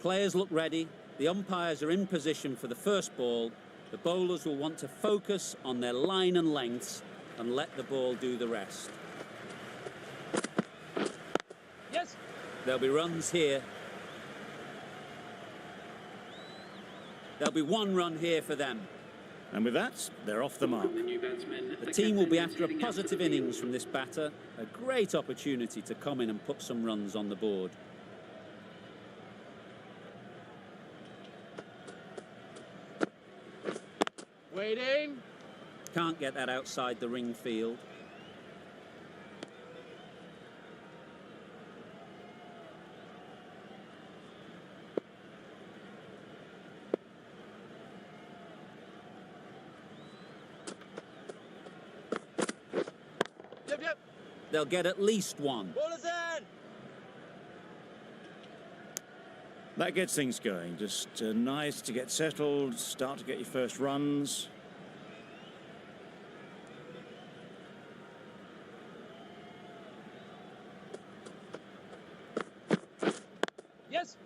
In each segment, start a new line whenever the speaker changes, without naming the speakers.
Players look ready, the umpires are in position for the first ball. The bowlers will want to focus on their line and lengths and let the ball do the rest.
Yes.
There'll be runs here. There'll be 1 run here for them.
And with that, they're off the mark.
The team will be after a positive innings from this batter. A great opportunity to come in and put some runs on the board.
Waiting.
Can't get that outside the ring field.
Yep.
They'll get at least 1.
Ball is in.
That gets things going. Just nice to get settled, start to get your first runs.
Yes.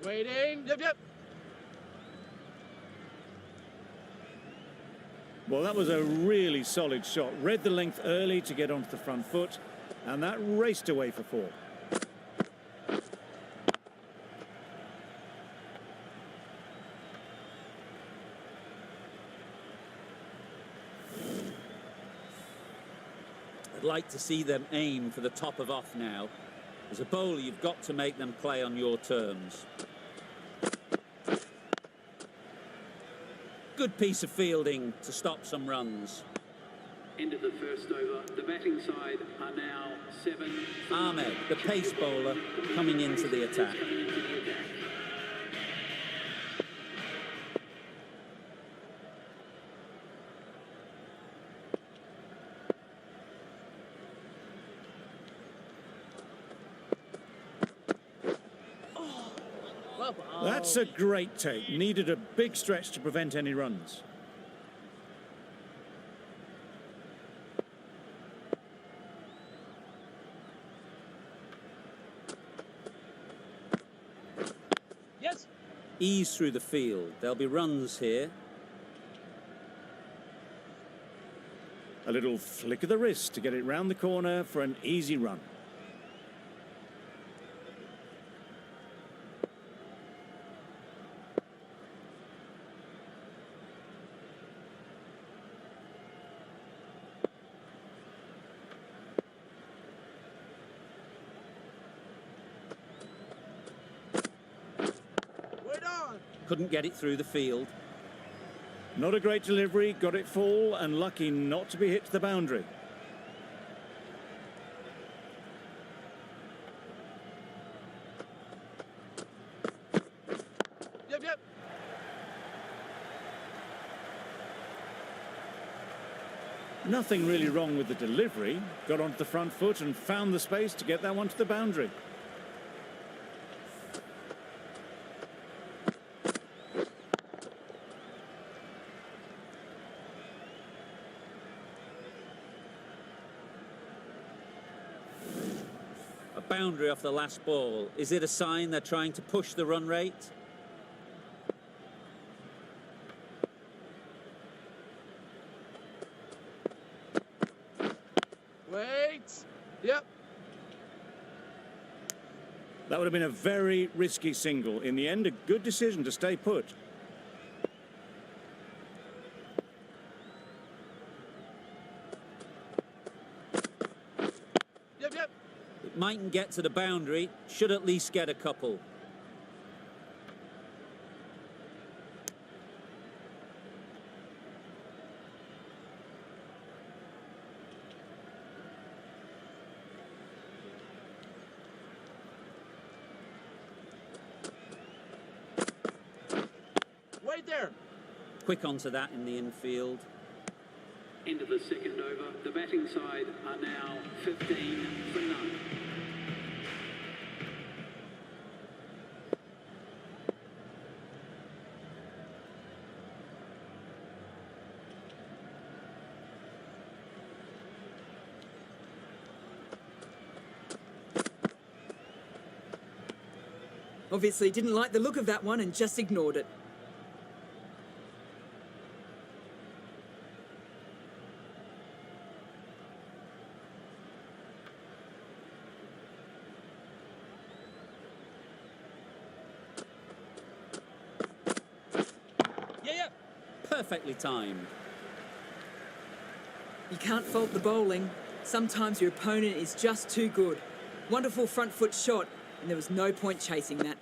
Waiting. Yep.
Well, that was a really solid shot. Read the length early to get onto the front foot, and that raced away for 4.
I'd like to see them aim for the top of off now. As a bowler, you've got to make them play on your terms. Good piece of fielding to stop some runs.
End of the first over. The batting side are now 7.
Ahmed, the pace bowler, coming into the attack.
That's a great take. Needed a big stretch to prevent any runs.
Yes.
Ease through the field. There'll be runs here.
A little flick of the wrist to get it round the corner for an easy run.
Couldn't get it through the field.
Not a great delivery, got it full and lucky not to be hit to the boundary.
Yep.
Nothing really wrong with the delivery. Got onto the front foot and found the space to get that one to the boundary.
Boundary off the last ball. Is it a sign they're trying to push the run rate?
Wait. Yep.
That would have been a very risky single. In the end, a good decision to stay put.
Yep.
Mightn't get to the boundary, should at least get a couple. Quick onto that in the infield.
End of the second over. The batting side are now 15 for none.
Obviously didn't like the look of that one and just ignored it.
Yeah.
Perfectly timed.
You can't fault the bowling. Sometimes your opponent is just too good. Wonderful front foot shot, and there was no point chasing that.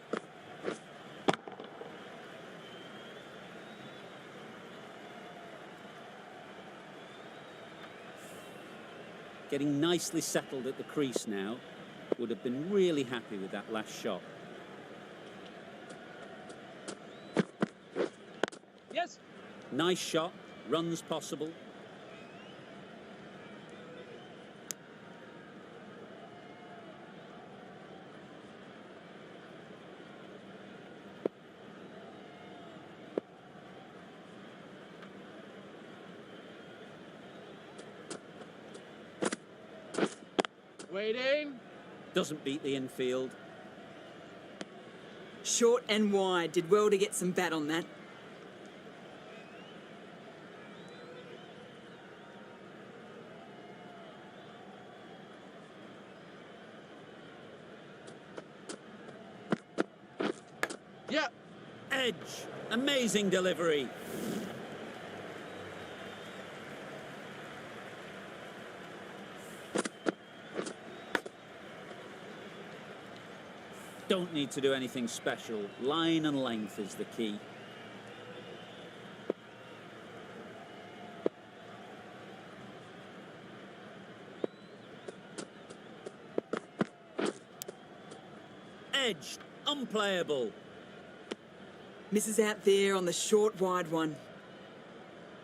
Getting nicely settled at the crease now. Would have been really happy with that last shot.
Yes.
Nice shot, runs possible.
Waiting.
Doesn't beat the infield.
Short and wide. Did well to get some bat on that.
Yeah.
Edge. Amazing delivery. Don't need to do anything special. Line and length is the key. Edge. Unplayable.
Misses out there on the short wide one.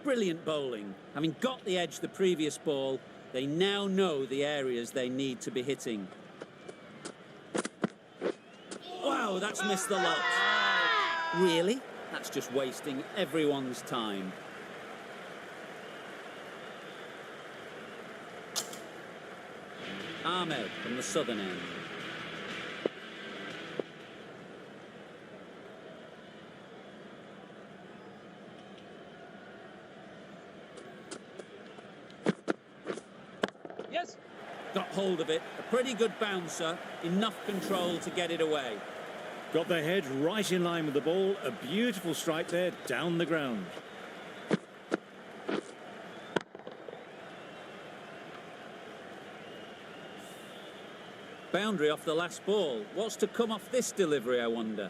Brilliant bowling. Having got the edge the previous ball, they now know the areas they need to be hitting. Wow, that's missed the lot. Really? That's just wasting everyone's time. Ahmed from the southern end.
Yes.
Got hold of it. A pretty good bouncer. Enough control to get it away.
Got their head right in line with the ball. A beautiful strike there down the ground.
Boundary off the last ball. What's to come off this delivery, I wonder?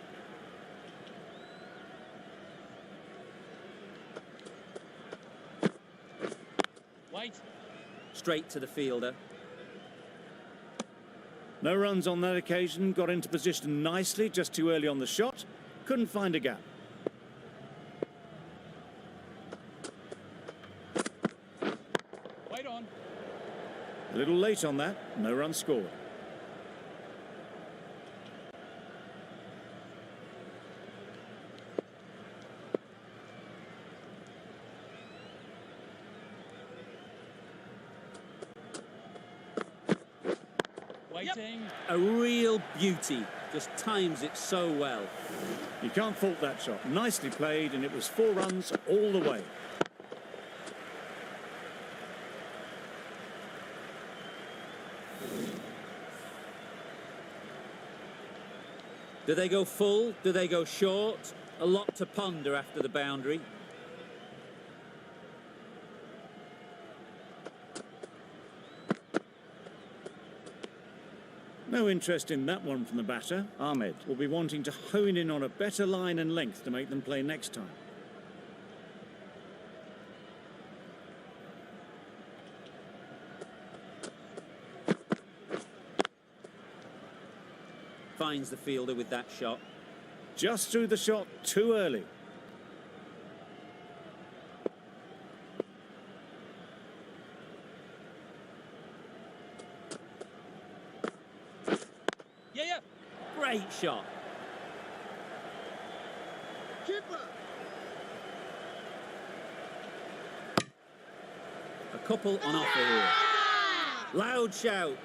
Wait.
Straight to the fielder.
No runs on that occasion. Got into position nicely, just too early on the shot. Couldn't find a gap.
Wait on.
A little late on that. No run scored.
Waiting.
A real beauty. Just times it so well.
You can't fault that shot. Nicely played, and it was 4 runs all the way.
Do they go full? Do they go short? A lot to ponder after the boundary.
No interest in that one from the batter. Ahmed will be wanting to hone in on a better line and length to make them play next time.
Finds the fielder with that shot.
Just threw the shot too early.
shot. A couple on offer here. Loud shout.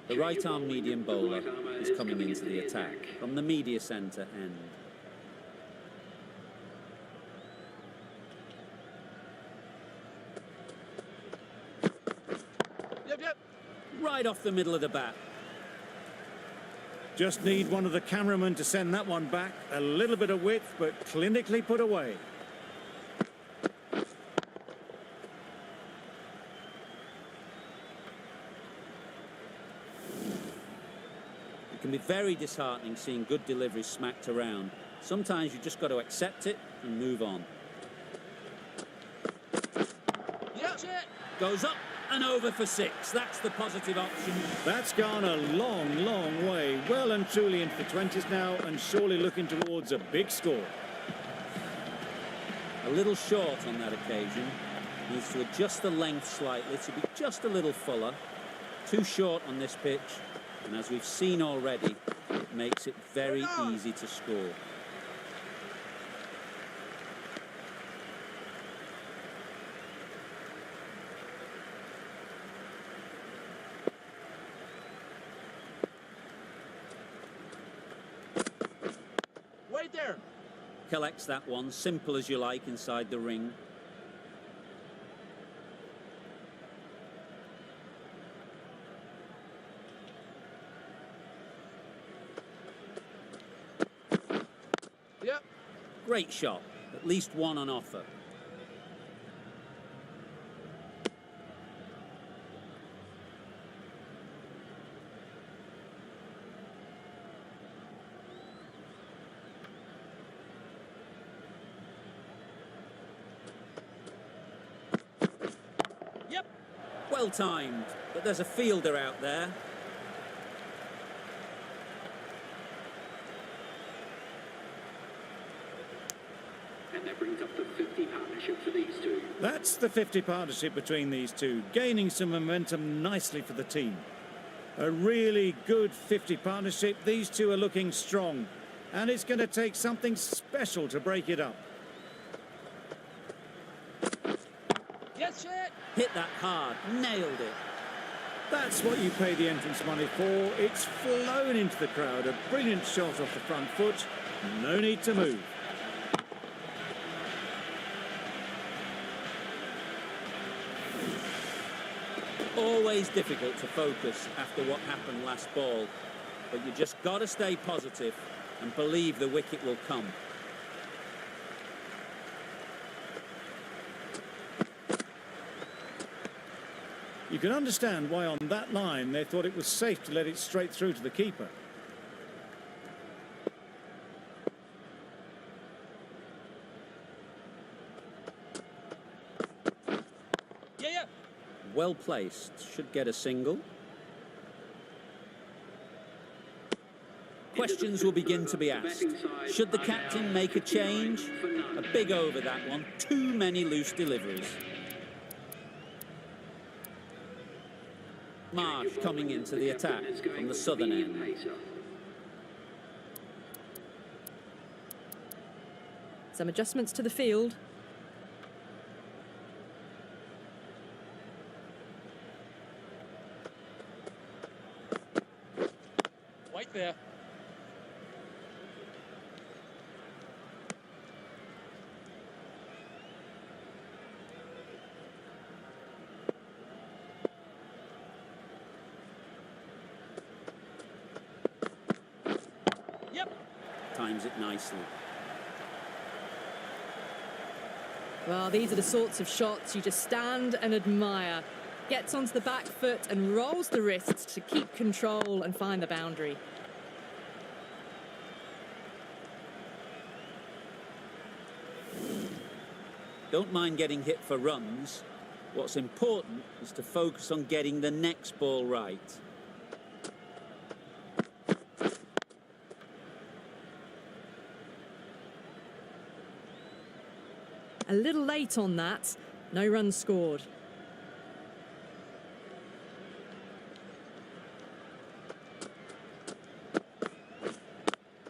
The right-arm medium bowler is coming into the attack from the media centre end.
Yep.
Right off the middle of the bat.
Just need one of the cameramen to send that one back. A little bit of width, but clinically put away.
It can be very disheartening seeing good deliveries smacked around. Sometimes you just got to accept it and move on.
Yep. Shit.
Goes up and over for 6. That's the positive option.
That's gone a long, long way. Well and truly into the 20s now, and surely looking towards a big score.
A little short on that occasion. Needs to adjust the length slightly to be just a little fuller. Too short on this pitch. And as we've seen already, it makes it very easy to score.
Wait there.
Collects that one, simple as you like, inside the ring.
Yep.
Great shot. At least one on offer.
Yep.
Well timed, but there's a fielder out there.
And that brings up the 50 partnership for these two.
That's the 50 partnership between these two, gaining some momentum nicely for the team. A really good 50 partnership. These two are looking strong, and it's going to take something special to break it up.
Yes, shit.
Hit that hard, nailed it.
That's what you pay the entrance money for. It's flown into the crowd. A brilliant shot off the front foot. No need to move.
Always difficult to focus after what happened last ball, but you just got to stay positive and believe the wicket will come.
You can understand why on that line they thought it was safe to let it straight through to the keeper.
Yeah.
Well placed, should get a single. Questions will begin to be asked. Should the captain make a change? A big over that one, too many loose deliveries. Marsh coming into the attack from the southern end.
Some adjustments to the field.
Wait there. Yep.
Times it nicely.
Well, these are the sorts of shots you just stand and admire. Gets onto the back foot and rolls the wrists to keep control and find the boundary.
Don't mind getting hit for runs. What's important is to focus on getting the next ball right.
a little late on that. No runs scored.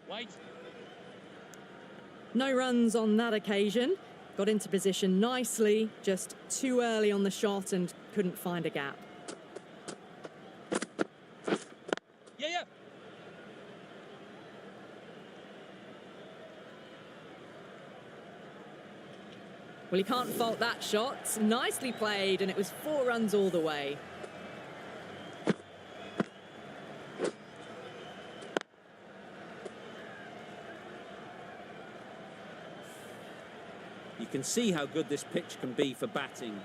Wait.
No runs on that occasion. Got into position nicely, just too early on the shot and couldn't find a gap.
Yeah, yeah.
Well, you can't fault that shot. Nicely played, and it was 4 runs all the way.
You can see how good this pitch can be for batting.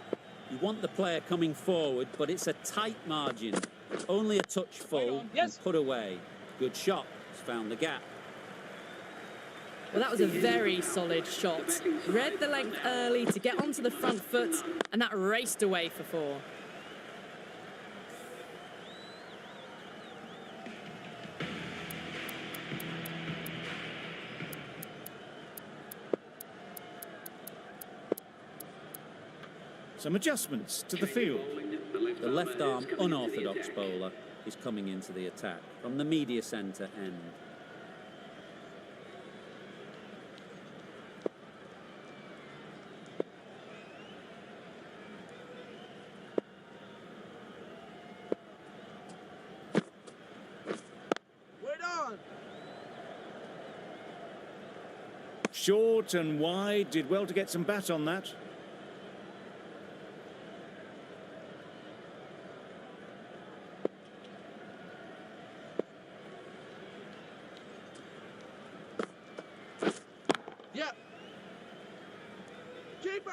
You want the player coming forward, but it's a tight margin. Only a touch full
Yes.
and put away. Good shot. It's found the gap.
Well, that was a very solid shot. Read the length early to get onto the front foot, and that raced away for 4.
Some adjustments to the field.
The left-arm unorthodox bowler is coming into the attack from the media centre end.
Wait on.
Short and wide, did well to get some bat on that.
Yeah. Keeper.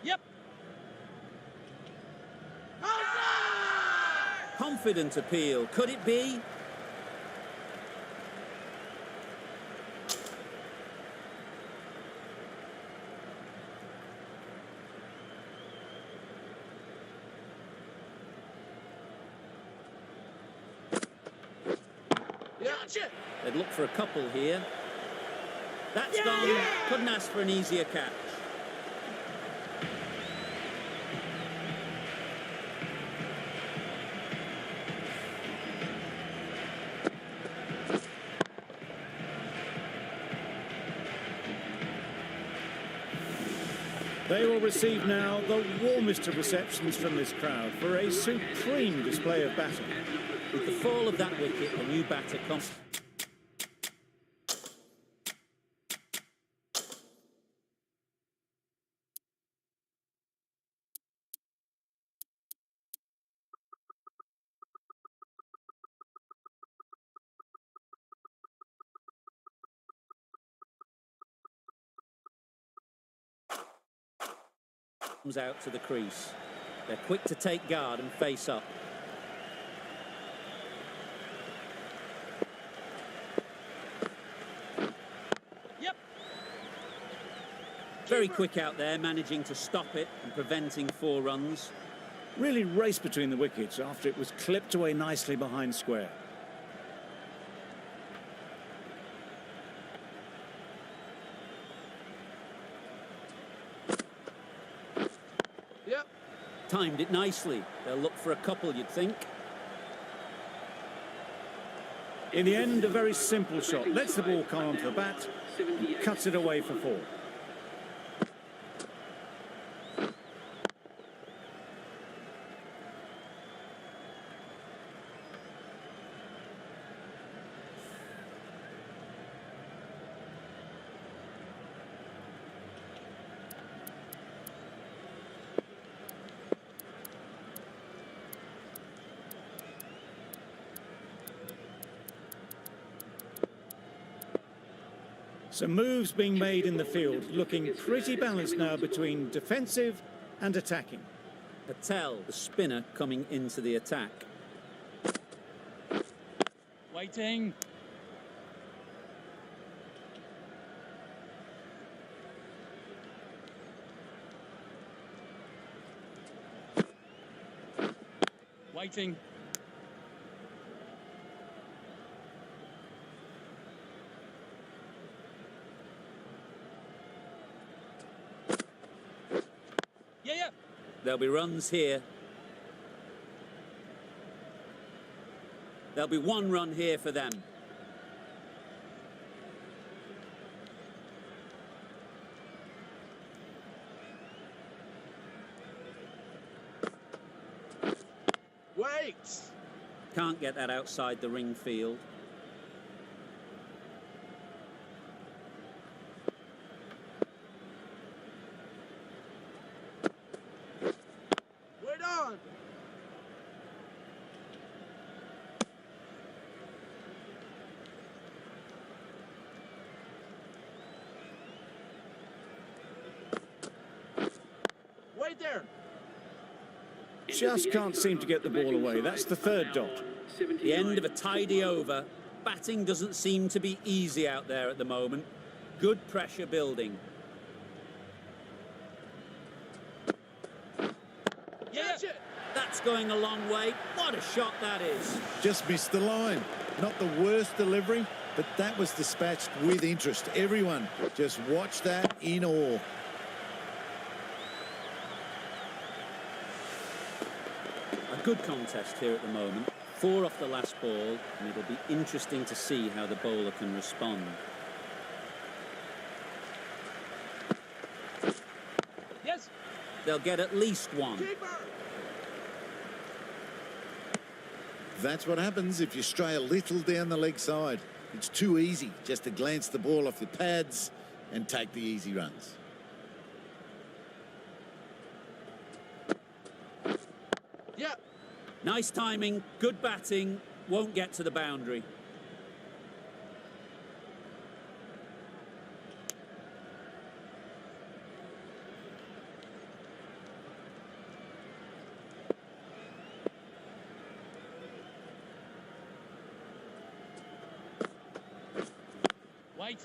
Yep.
Confident appeal. Could it be?
Gotcha.
They'd look for a couple here. That's gone. Couldn't ask for an easier catch.
They will receive now the warmest of receptions from this crowd for a supreme display of batting.
With the fall of that wicket, the new batter comes. Comes out to the crease. They're quick to take guard and face up.
Yep.
Very quick out there, managing to stop it and preventing 4 runs.
Really raced between the wickets after it was clipped away nicely behind square.
Yep.
Timed it nicely. They'll look for a couple, you'd think.
In the end, a very simple shot. Lets the ball come onto the bat and cuts it away for 4. Some moves being made in the field, looking pretty balanced now between defensive and attacking.
Patel, the spinner, coming into the attack.
Waiting. Waiting. Yeah.
There'll be runs here. There'll be one run here for them.
Wait.
Can't get that outside the ring field.
Wait on. Wait there.
Just can't seem to get the ball away. That's the third dot.
The end of a tidy over. Batting doesn't seem to be easy out there at the moment. Good pressure building.
Catch it.
That's going a long way. What a shot that is.
Just missed the line. Not the worst delivery, but that was dispatched with interest. Everyone just watch that in awe.
A good contest here at the moment. 4 off the last ball, and it'll be interesting to see how the bowler can respond.
Yes.
They'll get at least one.
Keeper.
That's what happens if you stray a little down the leg side. It's too easy just to glance the ball off the pads and take the easy runs.
Yeah.
Nice timing, good batting, won't get to the boundary.
Wait.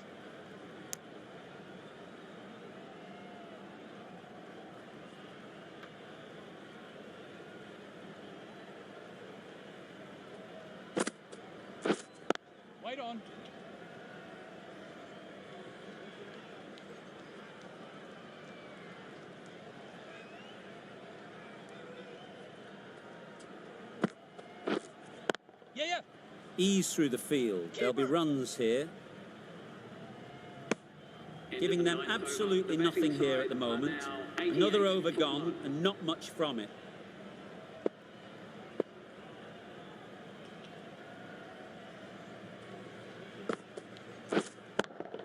Wait on. Yeah.
Ease through the field. There'll be runs here. Giving them absolutely nothing here at the moment. Another over gone and not much from it.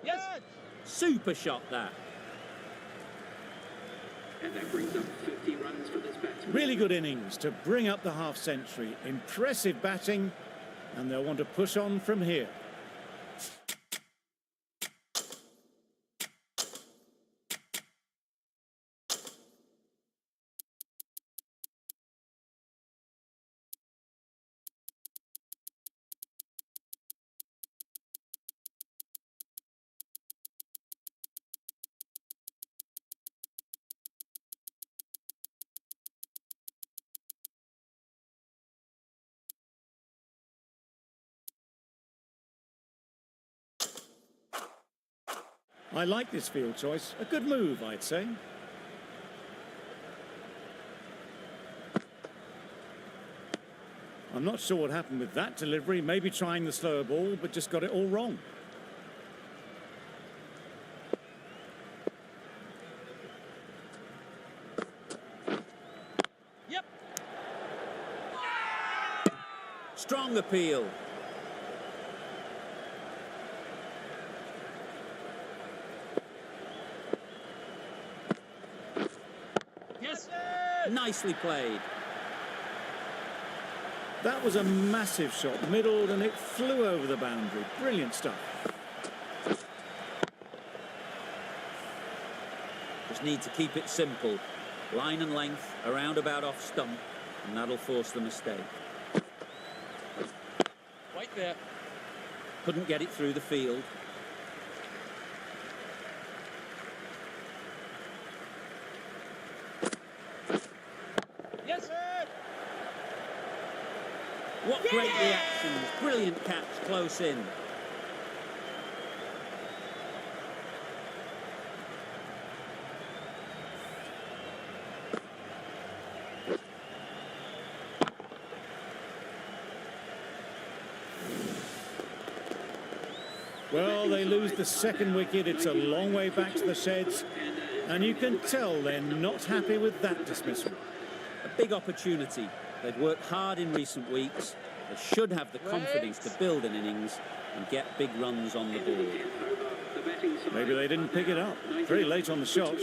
Yes.
Super shot that.
And that brings up 50 runs for this batsman.
Really good innings to bring up the half-century. Impressive batting, and they'll want to push on from here. I like this field choice. A good move, I'd say. I'm not sure what happened with that delivery. Maybe trying the slower ball, but just got it all wrong.
Yep.
Strong appeal.
Yes.
Nicely played.
That was a massive shot, middled, and it flew over the boundary. Brilliant stuff.
Just need to keep it simple. Line and length, around about off stump, and that'll force the mistake.
Wait there.
Couldn't get it through the field.
Yes.
What great reactions. Brilliant catch close in.
Well, they lose the second wicket. It's a long way back to the sheds. And you can tell they're not happy with that dismissal.
A big opportunity. They've worked hard in recent weeks. They should have the confidence to build an innings and get big runs on the board.
Maybe they didn't pick it up. Very late on the shot.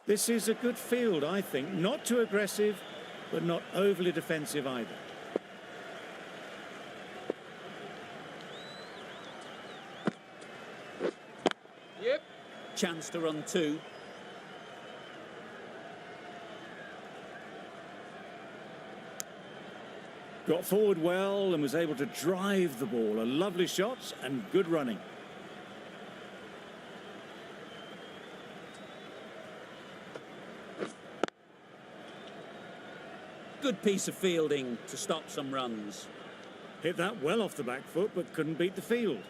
This is a good field, I think. Not too aggressive, but not overly defensive either.
Yep.
Chance to run two.
Got forward well and was able to drive the ball. A lovely shot and good running.
Good piece of fielding to stop some runs.
Hit that well off the back foot, but couldn't beat the field.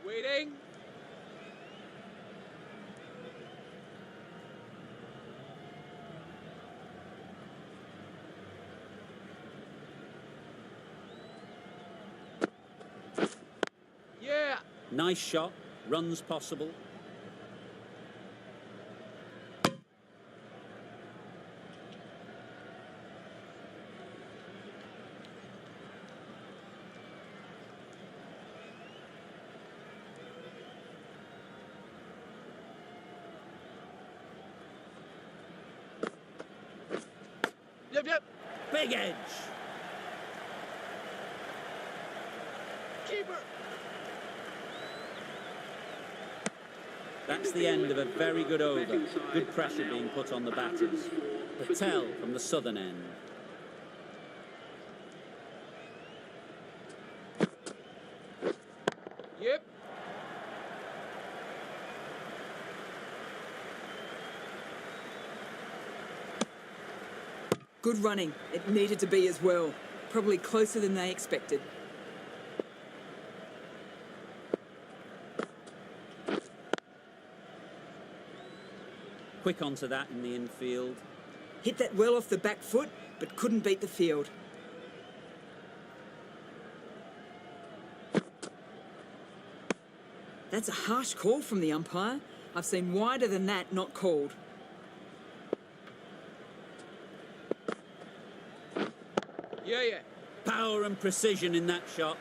Waiting. Yeah.
Nice shot. Runs possible.
Yep.
Big edge.
Keeper.
That's the end of a very good over. Good pressure being put on the batters. Patel from the southern end.
Yep.
Good running. It needed to be as well. Probably closer than they expected.
Quick onto that in the infield.
Hit that well off the back foot, but couldn't beat the field. That's a harsh call from the umpire. I've seen wider than that not called.
Yeah.
Power and precision in that shot.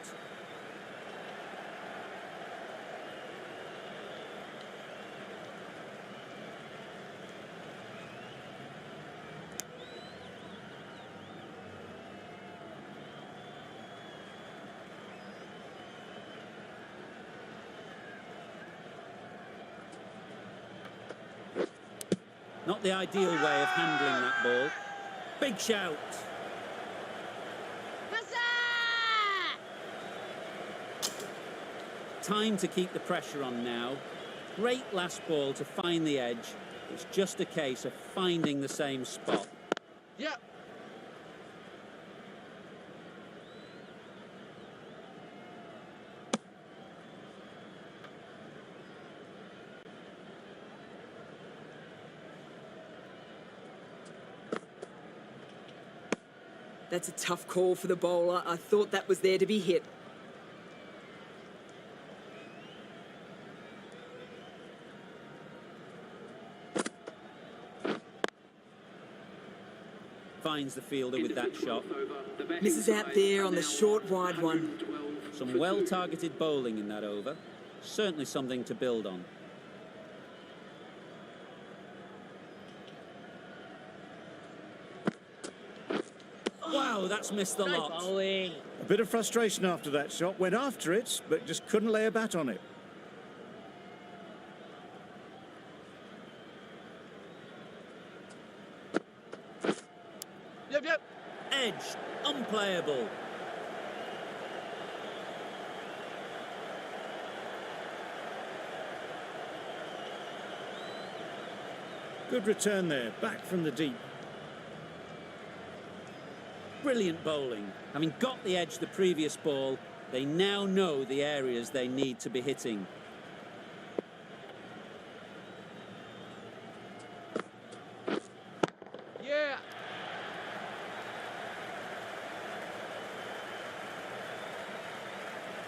Not the ideal way of handling that ball. Big shout. Time to keep the pressure on now. Great last ball to find the edge. It's just a case of finding the same spot.
Yep.
That's a tough call for the bowler. I thought that was there to be hit.
finds the fielder with that shot.
Misses out there on the short, wide one.
Some well-targeted bowling in that over. Certainly something to build on. Wow, that's missed the lot.
A bit of frustration after that shot. Went after it, but just couldn't lay a bat on it.
Yep, yep.
Edge, unplayable.
Good return there, back from the deep.
Brilliant bowling. Having got the edge the previous ball, they now know the areas they need to be hitting.
Yeah.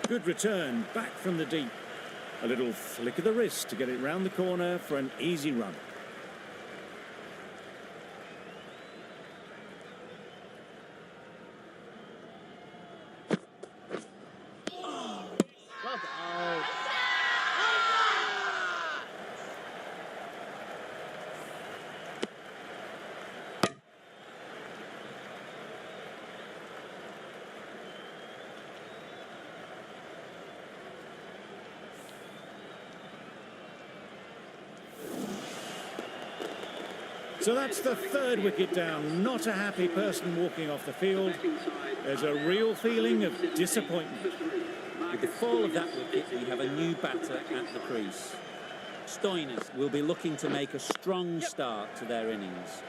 Good return, back from the deep. A little flick of the wrist to get it round the corner for an easy run. So that's the third wicket down. Not a happy person walking off the field. There's a real feeling of disappointment.
With the fall of that wicket, we have a new batter at the crease. Stoinis will be looking to make a strong start to their innings.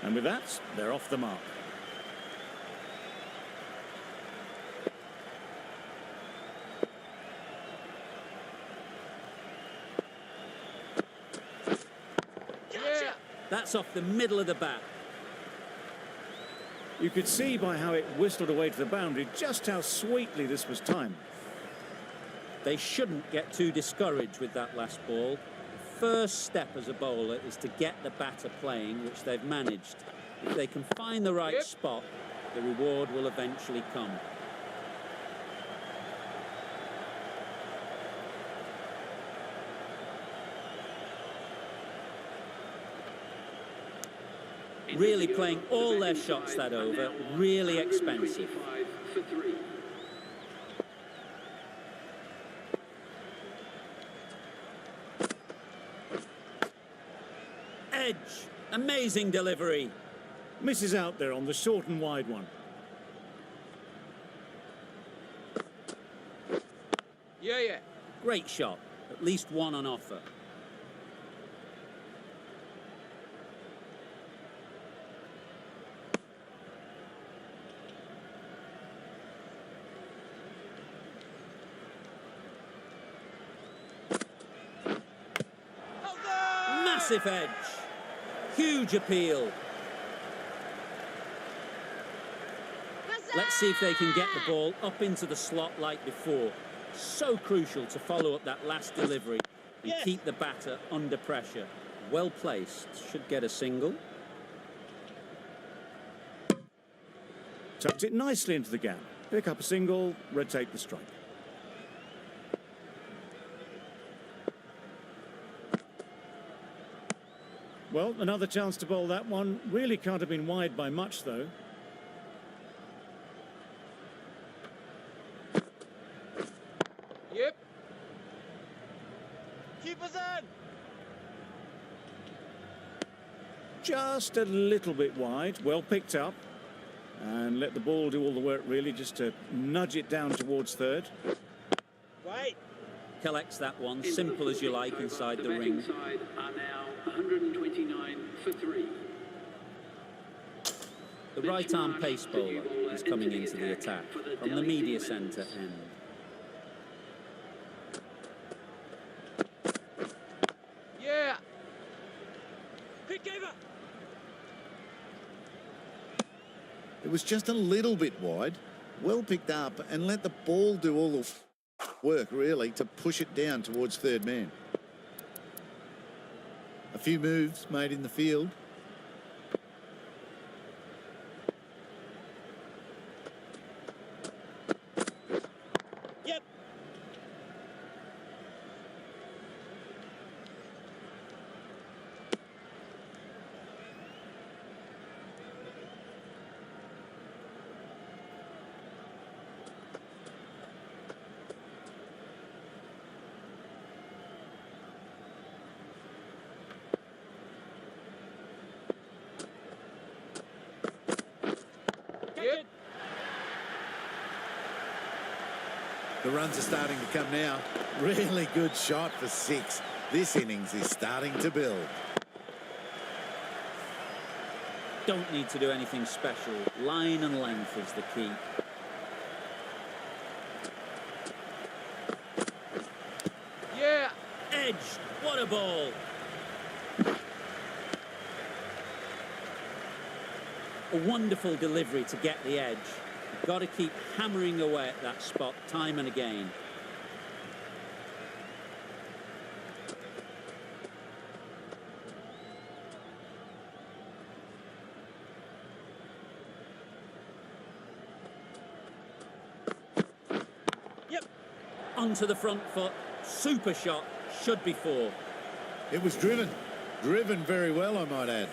And with that, they're off the mark.
That's off the middle of the bat.
You could see by how it whistled away to the boundary just how sweetly this was timed.
They shouldn't get too discouraged with that last ball. The first step as a bowler is to get the batter playing, which they've managed. If they can find the right spot, the reward will eventually come. Really playing all their shots that over, really expensive. Edge, amazing delivery.
Misses out there on the short and wide one.
Yeah, yeah.
Great shot, at least one on offer. Massive edge. Huge appeal. Let's see if they can get the ball up into the slot like before. So crucial to follow up that last delivery and keep the batter under pressure. Well placed. Should get a single.
Tucked it nicely into the gap. Pick up a single, rotate the strike. Well, another chance to bowl that one. Really can't have been wide by much, though.
Yep. Keep us in.
Just a little bit wide. Well picked up. And let the ball do all the work, really, just to nudge it down towards third.
Right.
Collects that one, simple as you like, inside the ring.
Side are now 129 for 3.
The right-arm pace bowler is coming into the attack from the media centre end.
Yeah. Pick over.
It was just a little bit wide. Well picked up and let the ball do all the work, really, to push it down towards third man. A few moves made in the field.
Yep. Yep.
The runs are starting to come now. Really good shot for 6. This innings is starting to build.
Don't need to do anything special. Line and length is the key.
Yeah.
Edged. What a ball. A wonderful delivery to get the edge. You've got to keep hammering away at that spot time and again.
Yep.
Onto the front foot. Super shot. Should be 4.
It was driven. Driven very well, I might add.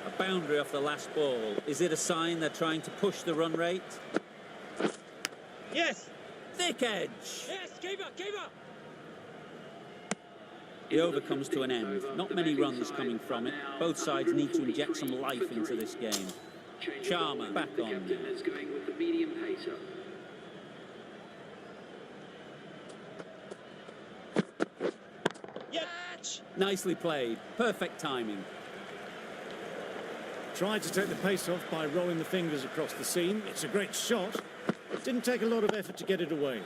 A boundary off the last ball. Is it a sign they're trying to push the run rate?
Yes.
Thick edge.
Yes. Keeper. Keeper.
The over comes to an end. Not many runs coming from it. Both sides need to inject some life into this game. Charmer back
The
on.
captain is going with the medium pacer.
Yep.
Nicely played. Perfect timing.
Tried to take the pace off by rolling the fingers across the seam. It's a great shot. Didn't take a lot of effort to get it away.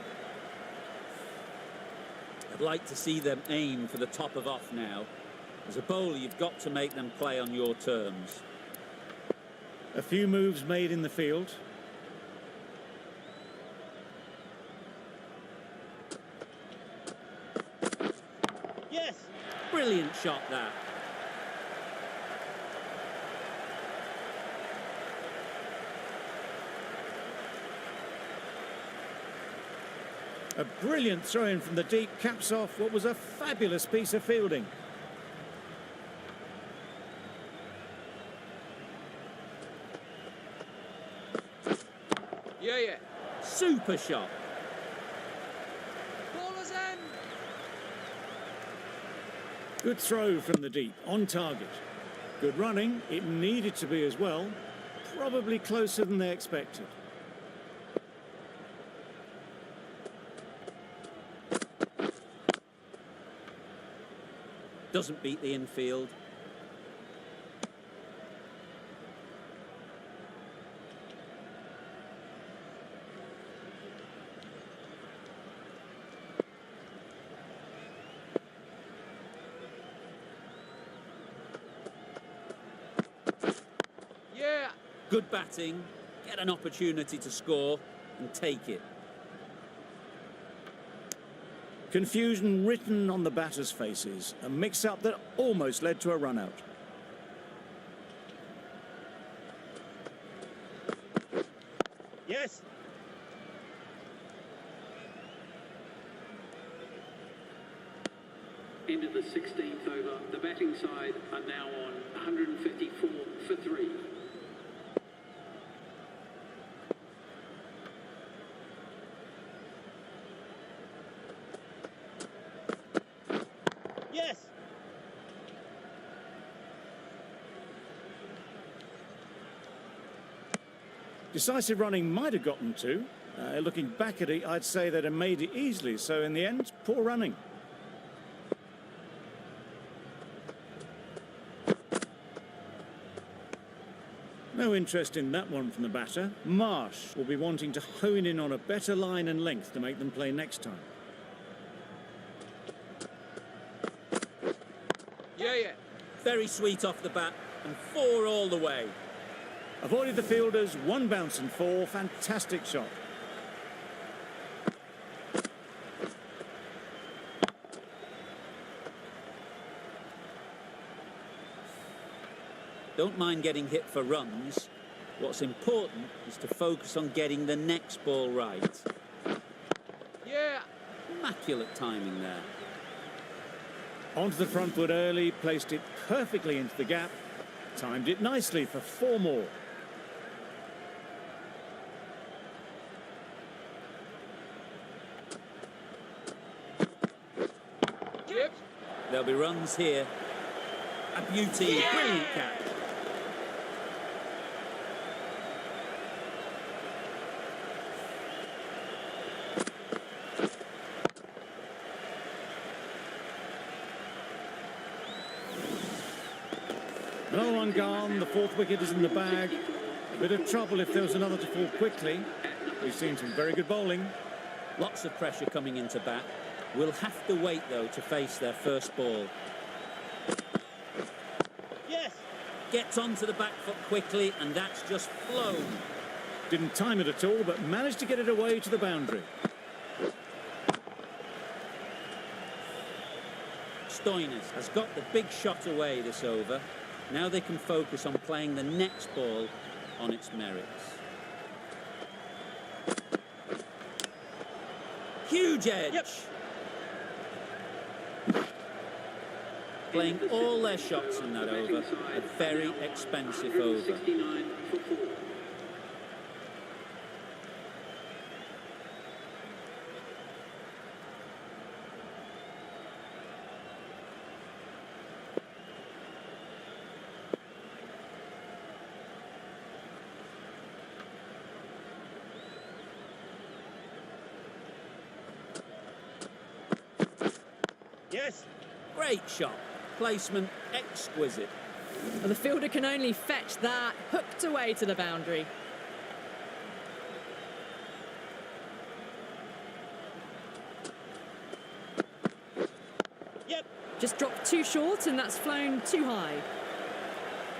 I'd like to see them aim for the top of off now. As a bowler, you've got to make them play on your terms.
A few moves made in the field.
Yes.
Brilliant shot, that.
A brilliant throw-in from the deep caps off what was a fabulous piece of fielding.
Yeah. Yeah.
Super shot.
Ballers in.
Good throw from the deep, on target. Good running, it needed to be as well. Probably closer than they expected.
Doesn't beat the infield.
Yeah.
Good batting. Get an opportunity to score and take it.
Confusion written on the batters' faces. A mix-up that almost led to a run-out.
Yes.
End of the 16th over. The batting side are now on 154 for 3.
Yes.
Decisive running might have gotten to. Looking back at it, I'd say they'd have made it easily. So in the end, poor running. No interest in that one from the batter. Marsh will be wanting to hone in on a better line and length to make them play next time.
Yeah.
Very sweet off the bat and 4 all the way.
Avoided the fielders, 1 bounce and 4. Fantastic shot.
Don't mind getting hit for runs. What's important is to focus on getting the next ball right.
Yeah.
Immaculate timing there.
Onto the front foot early, placed it perfectly into the gap, timed it nicely for 4 more.
Yep.
There'll be runs here. A beauty, brilliant catch.
Another one gone, the 4th wicket is in the bag. A bit of trouble if there was another to fall quickly. We've seen some very good bowling.
Lots of pressure coming into bat. We'll have to wait, though, to face their first ball.
Yes.
Gets onto the back foot quickly, and that's just flown.
Didn't time it at all, but managed to get it away to the boundary.
Stoinis has got the big shot away this over. Now they can focus on playing the next ball on its merits. Huge edge.
Yep.
Playing all their shots in that over. A very expensive over.
69 for 4.
Yes.
Great shot. Placement exquisite.
Well, the fielder can only fetch that, hooked away to the boundary.
Yep.
Just dropped too short and that's flown too high.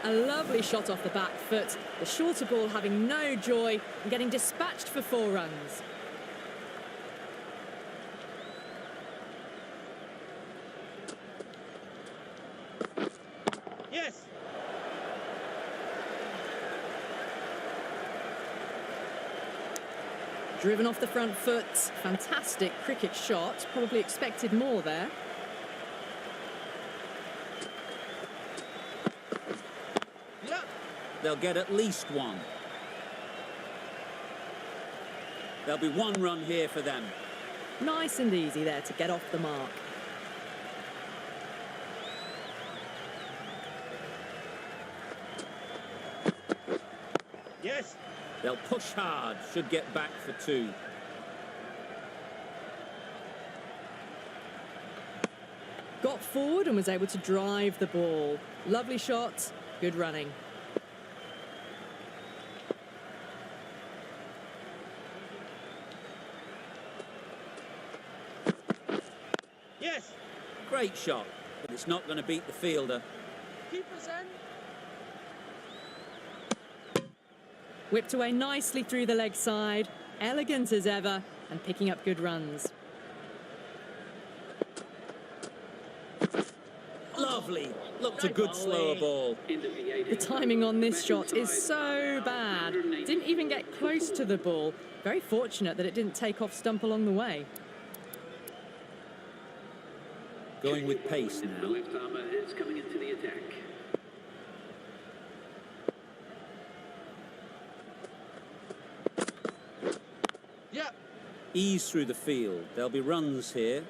A lovely shot off the back foot, the shorter ball having no joy and getting dispatched for 4 runs.
Yes.
Driven off the front foot, fantastic cricket shot, probably expected more there.
Yeah.
They'll get at least 1. There'll be 1 run here for them.
Nice and easy there to get off the mark.
Yes.
They'll push hard, should get back for 2.
Got forward and was able to drive the ball. Lovely shot, good running.
Yes.
Great shot, but it's not going to beat the fielder.
Keeper's in.
Whipped away nicely through the leg side, elegant as ever, and picking up good runs.
Lovely. Looked a good slower ball.
The timing on this shot is so bad. Didn't even get close to the ball. Very fortunate that it didn't take off stump along the way.
Going with pace
The
now.
left armour is coming into the attack.
Yep.
Ease through the field. There'll be runs here.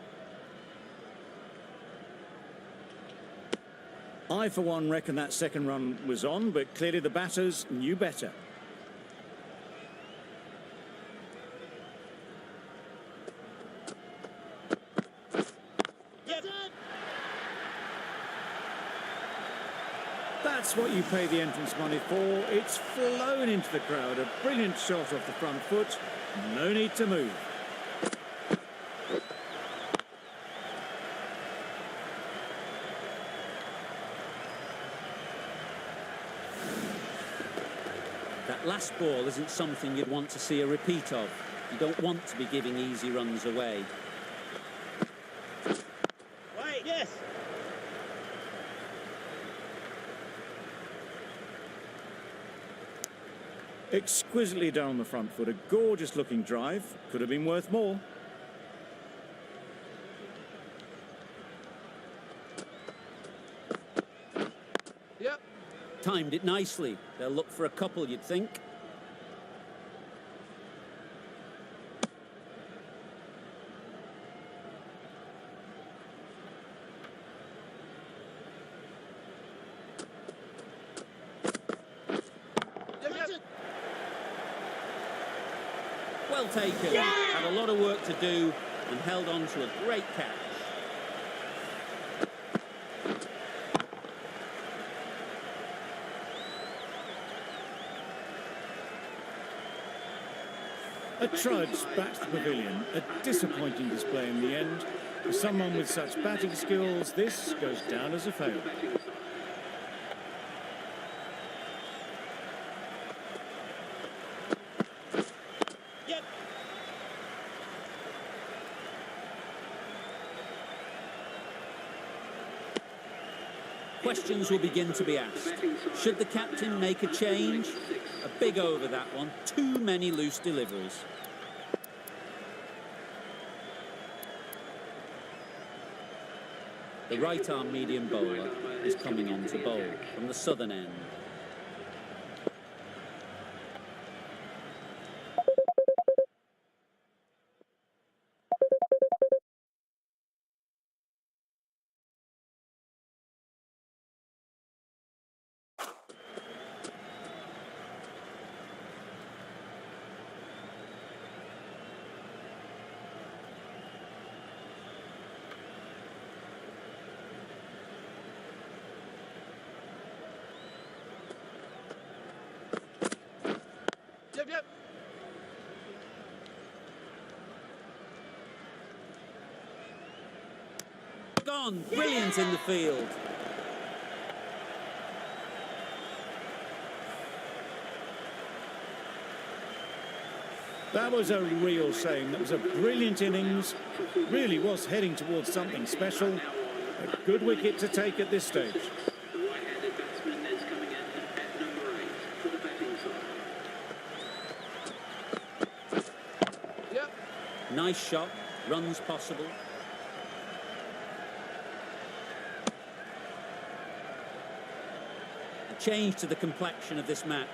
I, for one, reckon that second run was on, but clearly the batters knew better.
Yep.
That's what you pay the entrance money for. It's flown into the crowd. A brilliant shot off the front foot. No need to move.
That last ball isn't something you'd want to see a repeat of. You don't want to be giving easy runs away.
Wait. Yes.
Exquisitely done on the front foot. A gorgeous looking drive. Could have been worth more.
Yep.
Timed it nicely. They'll look for a couple, you'd think.
Yep.
Well taken. Had a lot of work to do and held on to a great catch.
A trudge back to the pavilion. A disappointing display in the end. For someone with such batting skills, this goes down as a fail.
Yep.
Questions will begin to be asked. Should the captain make a change? A big over that one. Too many loose deliveries. The right-arm medium bowler is coming on to bowl from the southern end.
Yep.
Gone. Brilliant in the field.
That was a real shame. That was a brilliant innings. Really was heading towards something special. A good wicket to take at this stage.
The right-handed batsman is coming in at number 8 for the batting side.
Yep.
Nice shot. Runs possible. A change to the complexion of this match.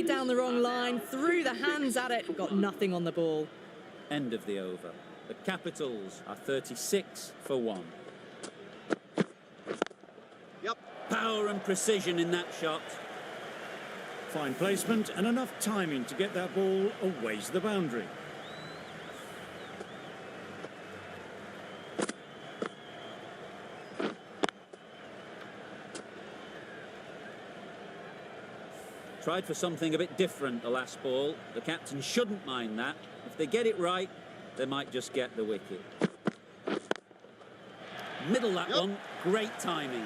Straight down the wrong line, threw the hands at it, got nothing on the ball.
End of the over. The Capitals are 36 for 1.
Yep.
Power and precision in that shot.
Fine placement and enough timing to get that ball away to the boundary.
Tried for something a bit different the last ball. The captain shouldn't mind that. If they get it right, they might just get the wicket. Middle that one. Great timing.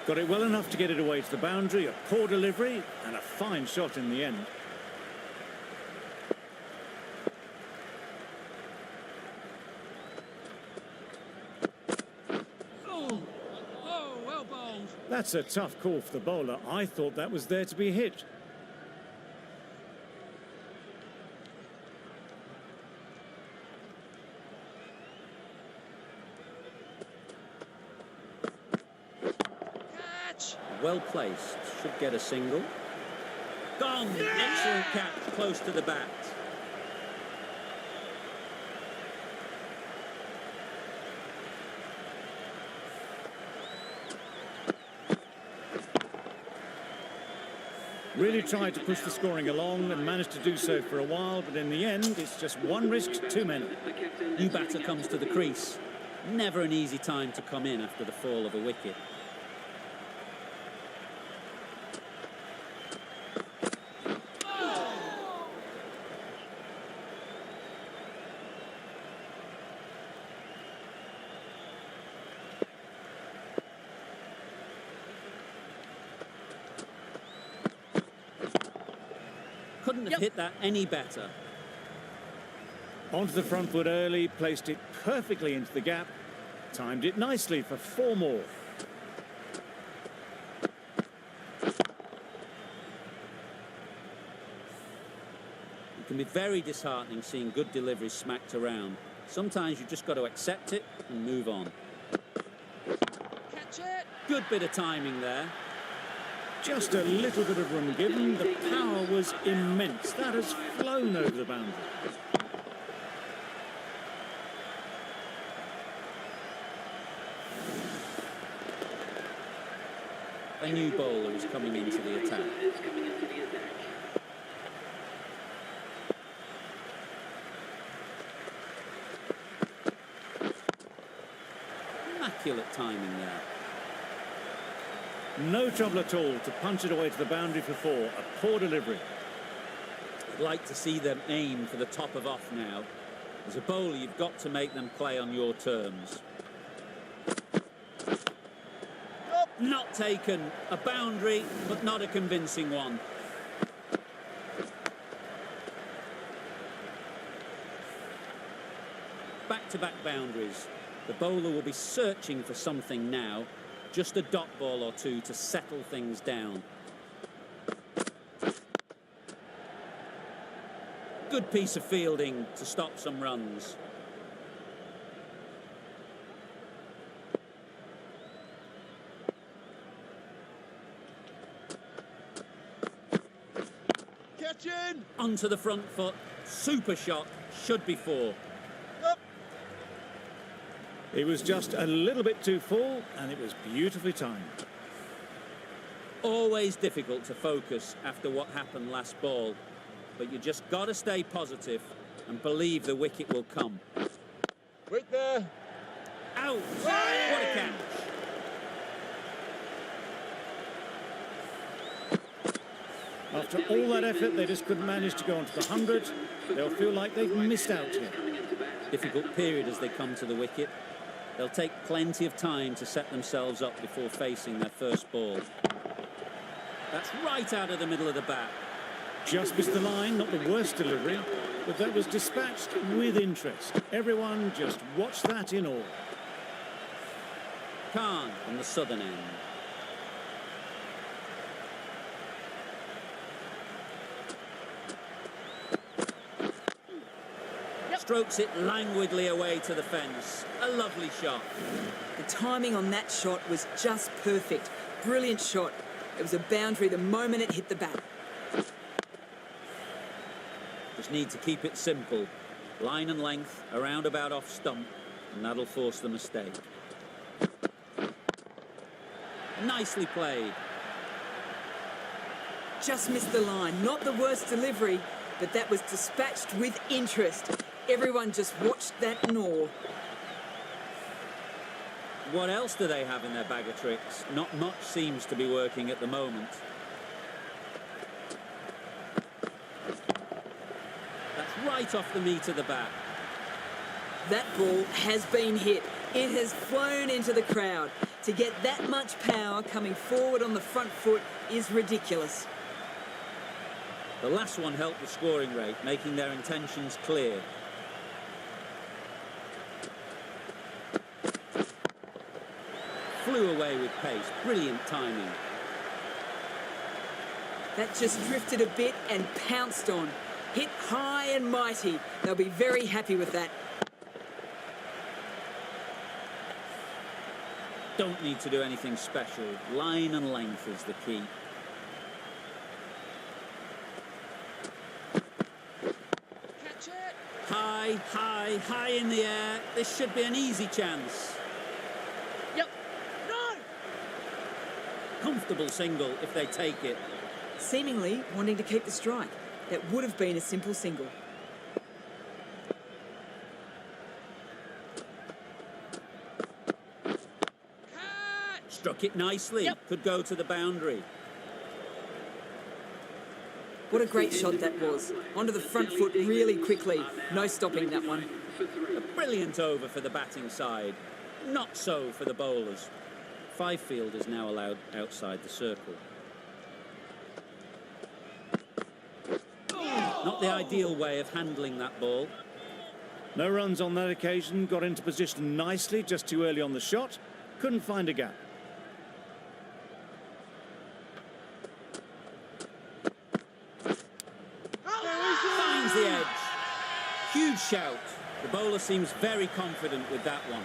Got it well enough to get it away to the boundary, a poor delivery and a fine shot in the end.
Oh, well bowled.
That's a tough call for the bowler. I thought that was there to be hit.
Catch.
Well placed. Should get a single. Gone. Excellent catch. Close to the bat.
Really tried to push the scoring along and managed to do so for a while, but in the end, it's just one risk too many.
New batter comes to the crease. Never an easy time to come in after the fall of a wicket. Couldn't have hit that any better.
Onto the front foot early, placed it perfectly into the gap, timed it nicely for 4 more.
It can be very disheartening seeing good deliveries smacked around. Sometimes you've just got to accept it and move on.
Catch it.
Good bit of timing there.
Just a little bit of room given. The power was immense. That has flown over the boundary.
A new bowler is coming into the attack. Immaculate timing there.
No trouble at all to punch it away to the boundary for 4. A poor delivery.
I'd like to see them aim for the top of off now. As a bowler, you've got to make them play on your terms. Not taken. A boundary, but not a convincing one. Back-to-back boundaries. The bowler will be searching for something now. Just a dot ball or two to settle things down. Good piece of fielding to stop some runs.
Catch in.
Onto the front foot. Super shot. Should be 4.
It was just a little bit too full, and it was beautifully timed.
Always difficult to focus after what happened last ball, but you just got to stay positive and believe the wicket will come.
Wait there.
Out! What a catch!
After all that effort, they just couldn't manage to go onto the 100. They'll feel like they've missed out here.
Difficult period as they come to the wicket. They'll take plenty of time to set themselves up before facing their first ball. That's right out of the middle of the bat.
Just missed the line, not the worst delivery, but that was dispatched with interest. Everyone just watched that in awe.
Khan on the southern end. Strokes it languidly away to the fence. A lovely shot.
The timing on that shot was just perfect. Brilliant shot. It was a boundary the moment it hit the bat.
Just need to keep it simple. Line and length, around about off stump, and that'll force the mistake. Nicely played.
Just missed the line. Not the worst delivery, but that was dispatched with interest. Everyone just watched that gnaw.
What else do they have in their bag of tricks? Not much seems to be working at the moment. That's right off the meat of the bat.
That ball has been hit. It has flown into the crowd. To get that much power coming forward on the front foot is ridiculous.
The last one helped the scoring rate, making their intentions clear. Flew away with pace. Brilliant timing.
That just drifted a bit and pounced on. Hit high and mighty. They'll be very happy with that.
Don't need to do anything special. Line and length is the key.
Catch it!
High, high, high in the air. This should be an easy chance.
Yep. No!
Comfortable single if they take it.
Seemingly wanting to keep the strike. That would have been a simple single.
Struck it nicely.
Yep.
Could go to the boundary.
What a great shot that was. Onto the front foot really quickly. No stopping that one.
A brilliant over for the batting side. Not so for the bowlers. 5 fielders now allowed outside the circle. Not the ideal way of handling that ball.
No runs on that occasion. Got into position nicely, just too early on the shot. Couldn't find a gap.
Finds the edge. Huge shout. The bowler seems very confident with that one.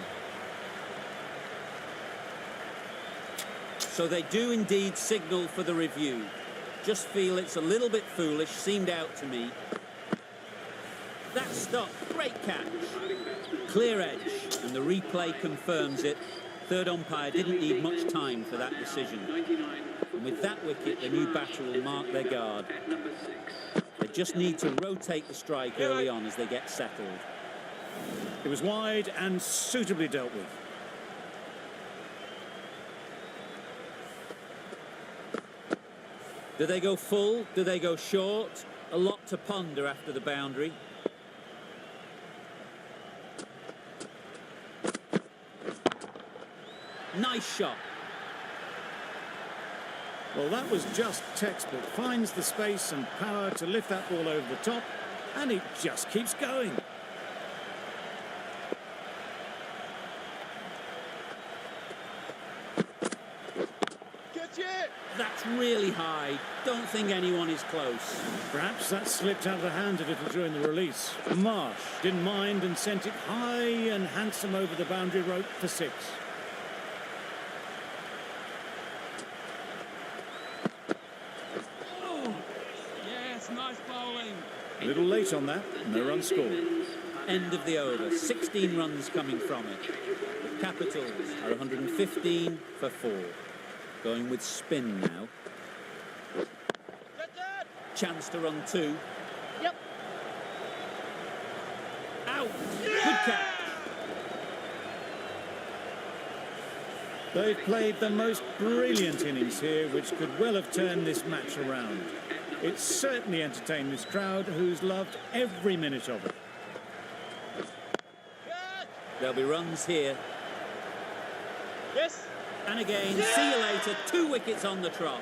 So they do indeed signal for the review. Just feel it's a little bit foolish, seemed out to me. That stop, great catch. Clear edge, and the replay confirms it. Third umpire didn't need much time for that decision. And with that wicket, the new batter will mark their guard. They just need to rotate the strike early on as they get settled.
It was wide and suitably dealt with.
Do they go full? Do they go short? A lot to ponder after the boundary. Nice shot.
Well, that was just textbook. Finds the space and power to lift that ball over the top, and it just keeps going.
Catch it!
That's really high. Don't think anyone is close.
Perhaps that slipped out of the hand a little during the release. Marsh didn't mind and sent it high and handsome over the boundary rope for 6.
Yes, nice bowling.
A little late on that, no run scored.
End of the over. 16 runs coming from it. The Capitals are 115 for 4. Going with spin now.
Get that!
Chance to run 2.
Yep.
Out. Good catch.
They've played the most brilliant innings here, which could well have turned this match around. It's certainly entertained this crowd, who's loved every minute of it.
There'll be runs here.
Yes.
And again, see you later. 2 wickets on the trot.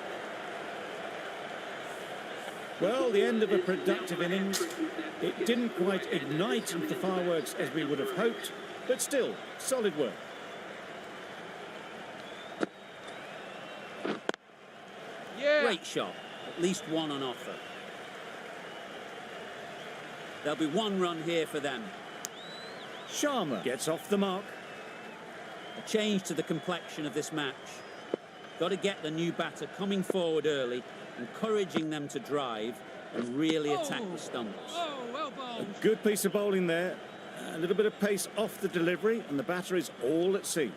Well, the end of a productive innings. It didn't quite ignite the fireworks as we would have hoped, but still, solid work.
Yeah.
Great shot. At least one on offer. There'll be 1 run here for them.
Sharma gets off the mark.
A change to the complexion of this match. Got to get the new batter coming forward early, encouraging them to drive and really attack the stumps.
Oh, well bowled.
A good piece of bowling there. A little bit of pace off the delivery, and the batter is all at sea.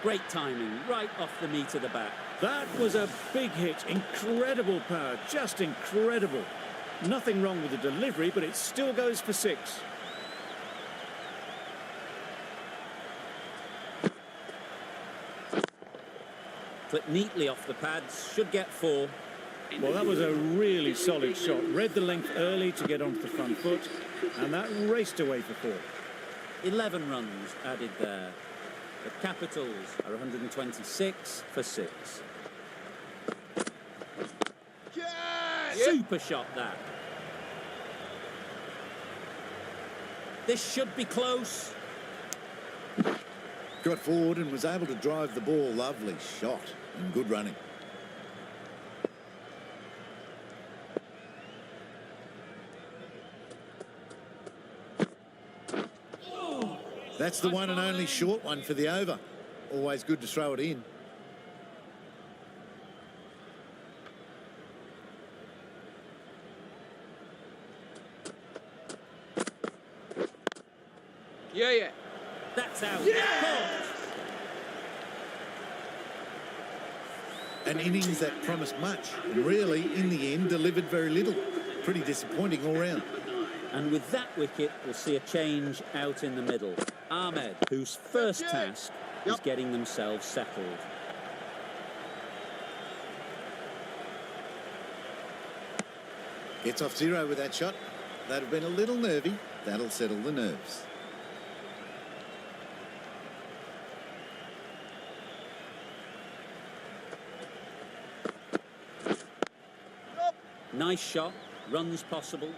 Great timing, right off the meat of the bat.
That was a big hit. Incredible power, just incredible. Nothing wrong with the delivery, but it still goes for 6.
Clipped neatly off the pads, should get 4.
Well, that was a really solid shot. Read the length early to get onto the front foot, and that raced away for 4.
11 runs added there. The Capitals are 126 for 6.
Yes!
Super shot that. This should be close.
Got forward and was able to drive the ball. Lovely shot and good running. That's the one and only short one for the over. Always good to throw it in.
Yeah.
That's out.
An innings that promised much and really, in the end, delivered very little. Pretty disappointing all round.
And with that wicket, we'll see a change out in the middle. Ahmed, whose first task is getting themselves settled.
Gets off 0 with that shot. That'd have been a little nervy. That'll settle the nerves.
Nice shot, runs possible.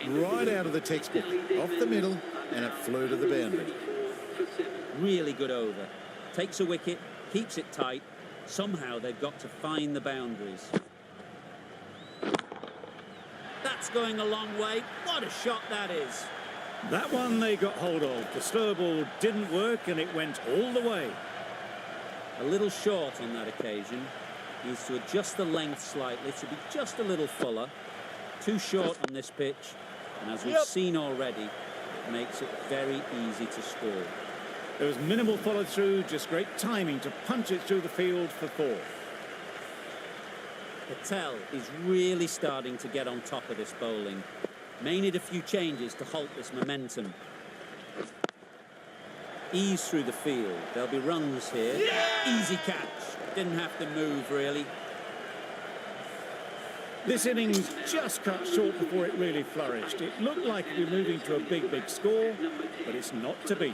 Right out of the textbook, off the middle, and it flew to the boundary.
Really good over. Takes a wicket, keeps it tight. Somehow they've got to find the boundaries. That's going a long way. What a shot that is.
That one they got hold of. The slow ball didn't work, and it went all the way.
A little short on that occasion. Needs to adjust the length slightly to be just a little fuller. Too short on this pitch. And as we've seen already, it makes it very easy to score.
There was minimal follow-through, just great timing to punch it through the field for 4.
Patel is really starting to get on top of this bowling. May need a few changes to halt this momentum. Ease through the field. There'll be runs here. Easy catch. Didn't have to move, really.
This innings just cut short before it really flourished. It looked like it was moving to a big, big score, but it's not to be.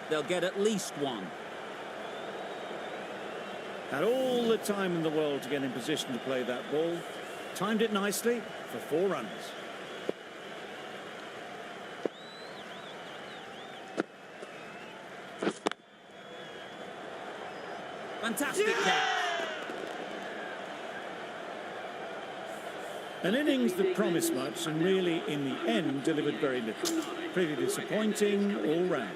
They'll get at least 1.
Had all the time in the world to get in position to play that ball. Timed it nicely for 4 runs.
Fantastic catch.
An innings that promised much and really, in the end, delivered very little. Pretty disappointing all round.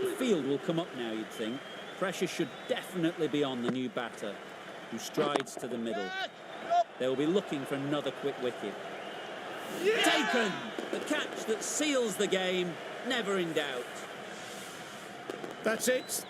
The field will come up now, you'd think. Pressure should definitely be on the new batter, who strides to the middle. They'll be looking for another quick wicket. Taken! The catch that seals the game, never in doubt.
That's it.